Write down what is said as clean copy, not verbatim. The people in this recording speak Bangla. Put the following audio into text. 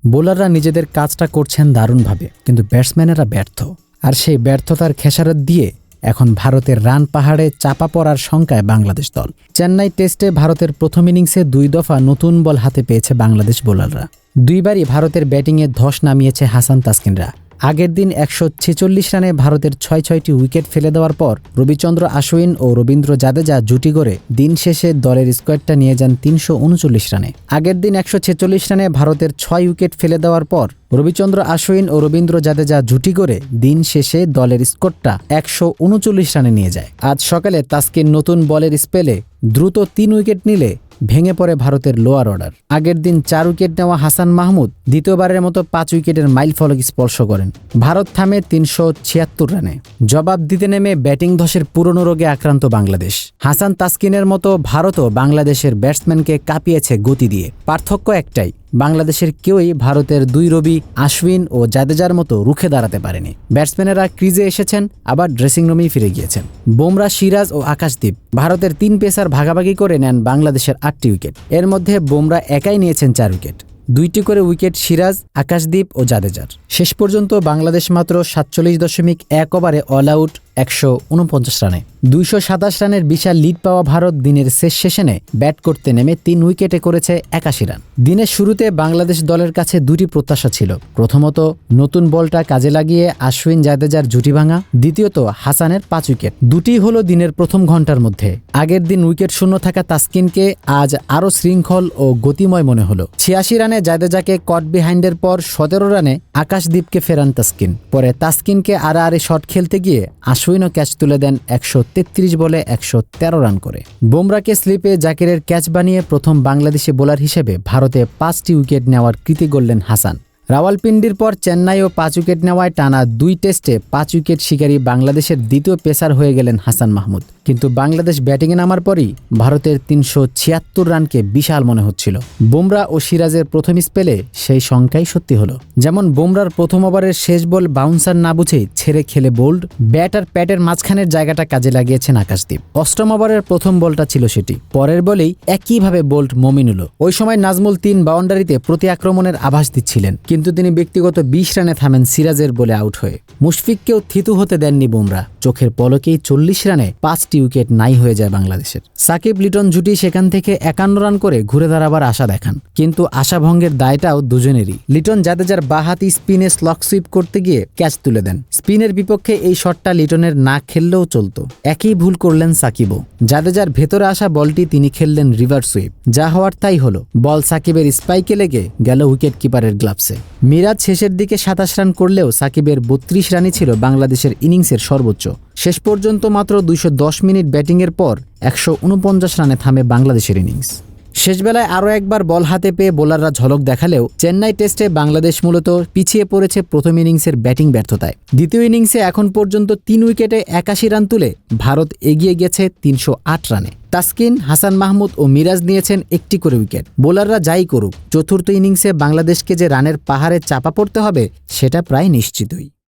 বোলাররা নিজেদের কাজটা করছেন দারুণভাবে, কিন্তু ব্যাটসম্যানেরা ব্যর্থ। আর সেই ব্যর্থতার খেসারত দিয়ে এখন ভারতের রান পাহাড়ে চাপা পড়ার শঙ্কায় বাংলাদেশ দল। চেন্নাই টেস্টে ভারতের প্রথম ইনিংসে 2 দফা নতুন বল হাতে পেয়েছে বাংলাদেশ বোলাররা। 2বারই ভারতের ব্যাটিংয়ে ধস নামিয়েছে হাসান তাসকিনরা। আগের দিন 146 রানে ভারতের 6টি উইকেট ফেলে দেওয়ার পর রবিচন্দ্র আশ্বিন ও রবীন্দ্র জাদেজা জুটি গড়ে দিন শেষে দলের স্কোয়াডটা নিয়ে যান 339 রানে। আগের দিন 146 রানে ভারতের 6 উইকেট ফেলে দেওয়ার পর রবিচন্দ্র আশ্বিন ও রবীন্দ্র জাদেজা জুটি গড়ে দিন শেষে দলের স্কোরটা 139 রানে নিয়ে যায়। আজ সকালে তাসকিন নতুন বলের স্পেলে দ্রুত 3 উইকেট নিলে ভেঙে পড়ে ভারতের লোয়ার অর্ডার। আগের দিন 4 উইকেট নেওয়া হাসান মাহমুদ দ্বিতীয়বারের মতো 5 উইকেটের মাইলফলক স্পর্শ করেন। ভারত থামে 376 রানে। জবাব দিতে নেমে ব্যাটিং ধসের পুরনো রোগে আক্রান্ত বাংলাদেশ। হাসান তাসকিনের মতো ভারতও বাংলাদেশের ব্যাটসম্যানকে কাঁপিয়েছে গতি দিয়ে। পার্থক্য একটাই, বাংলাদেশের কেউই ভারতের 2 রবি আশ্বিন ও জাদেজার মতো রুখে দাঁড়াতে পারেনি। ব্যাটসম্যানেরা ক্রিজে এসেছেন, আবার ড্রেসিং রুমেই ফিরে গিয়েছেন। বুমরা, সিরাজ ও আকাশদীপ ভারতের 3 পেসার ভাগাভাগি করে নেন বাংলাদেশের 8টি উইকেট। এর মধ্যে বুমরা একাই নিয়েছেন 4 উইকেট। 2টি করে উইকেট সিরাজ, আকাশদীপ ও জাদেজার। শেষ পর্যন্ত বাংলাদেশ মাত্র 47.1 ওভারে অল আউট 149 রানে। 227 রানের বিশাল লিড পাওয়া ভারত দিনের শেষ সেশনে ব্যাট করতে নেমে 3 উইকেটে করেছে 81 রান। দিনের শুরুতে বাংলাদেশ দলের কাছে 2টি প্রত্যাশা ছিল। প্রথমত, নতুন বলটা কাজে লাগিয়ে আশ্বিন জাদেজার জুটি ভাঙা। দ্বিতীয়ত, হাসানের 5 উইকেট। দুটিই হলো দিনের প্রথম ঘন্টার মধ্যে। আগের দিন উইকেট শূন্য থাকা তাসকিনকে আজ আরও শৃঙ্খল ও গতিময় মনে হলো। 86 রানে জাদেজাকে কট বিহাইন্ডের পর 17 রানে আকাশদীপকে ফেরান তাসকিন। পরে তাসকিনকে আড়াআড়ি শট খেলতে গিয়ে আশ্বিনও ক্যাচ তুলে দেন 133 বলে 113 রান করে। বুমরাকে স্লিপে জাকিরের ক্যাচ বানিয়ে প্রথম বাংলাদেশি বোলার হিসেবে ভারতে 5টি উইকেট নেওয়ার কৃতি গড়লেন হাসান। রাওয়ালপিন্ডির পর চেন্নাইও 5 উইকেট নেওয়ায় টানা 2 টেস্টে 5 উইকেট শিকারী বাংলাদেশের দ্বিতীয় পেসার হয়ে গেলেন হাসান মাহমুদ। কিন্তু বাংলাদেশ ব্যাটিংয়ে নামার পরই ভারতের 376 রানকে বিশাল মনে হচ্ছিল। বুমরা ও সিরাজের প্রথম স্পেলে সেই সংখ্যাই সত্যি হলো। যেমন বুমরার প্রথম ওভারের শেষ বল বাউন্সার না বুঝেই ছেড়ে খেলে বোল্ড, ব্যাট আর প্যাটের মাঝখানের জায়গাটা কাজে লাগিয়েছেন আকাশদীপ। 8ম ওভারের প্রথম বলটা ছিল সেটি। পরের বলেই একইভাবে বোল্ড মমিনুলও। ওই সময় নাজমুল 3 বাউন্ডারিতে প্রতি আক্রমণের আভাস দিচ্ছিলেন, কিন্তু তিনি ব্যক্তিগত 20 রানে থামেন সিরাজের বলে আউট হয়ে। মুশফিককেও থিতু হতে দেননি বুমরা। চোখের পলকেই 40 রানে 5টি উইকেট নাই হয়ে যায় বাংলাদেশের। সাকিব লিটন জুটি সেখান থেকে 51 রান করে ঘুরে দাঁড়াবার আশা দেখান, কিন্তু আশাভঙ্গের দায়টাও দুজনেরই। লিটন জাদেজার বাঁহাতি স্পিনে স্লক সুইপ করতে গিয়ে ক্যাচ তুলে দেন। স্পিনের বিপক্ষে এই শটটা লিটনের না খেললেও চলতো। একই ভুল করলেন সাকিবও। জাদেজার ভেতরে আসা বলটি তিনি খেললেন রিভার্স সুইপ। যা হওয়ার তাই হলো। বল সাকিবের স্পাইকে লেগে গেল উইকেট কিপারের গ্লাভসে। মিরাজ শেষের দিকে 27 রান করলেও সাকিবের 32 রানই ছিল বাংলাদেশের ইনিংসের সর্বোচ্চ। শেষ পর্যন্ত মাত্র 210 মিনিট ব্যাটিংয়ের পর 149 রানে থামে বাংলাদেশের ইনিংস। শেষবেলায় আরও একবার বল হাতে পেয়ে বোলাররা ঝলক দেখালেও চেন্নাই টেস্টে বাংলাদেশ মূলত পিছিয়ে পড়েছে প্রথম ইনিংসের ব্যাটিং ব্যর্থতায়। দ্বিতীয় ইনিংসে এখন পর্যন্ত 3 উইকেটে 81 রান তুলে ভারত এগিয়ে গেছে 308 রানে। তাসকিন, হাসান মাহমুদ ও মিরাজ নিয়েছেন 1টি করে উইকেট। বোলাররা যাই করুক, চতুর্থ ইনিংসে বাংলাদেশকে যে রানের পাহাড়ে চাপা পড়তে হবে সেটা প্রায় নিশ্চিতই।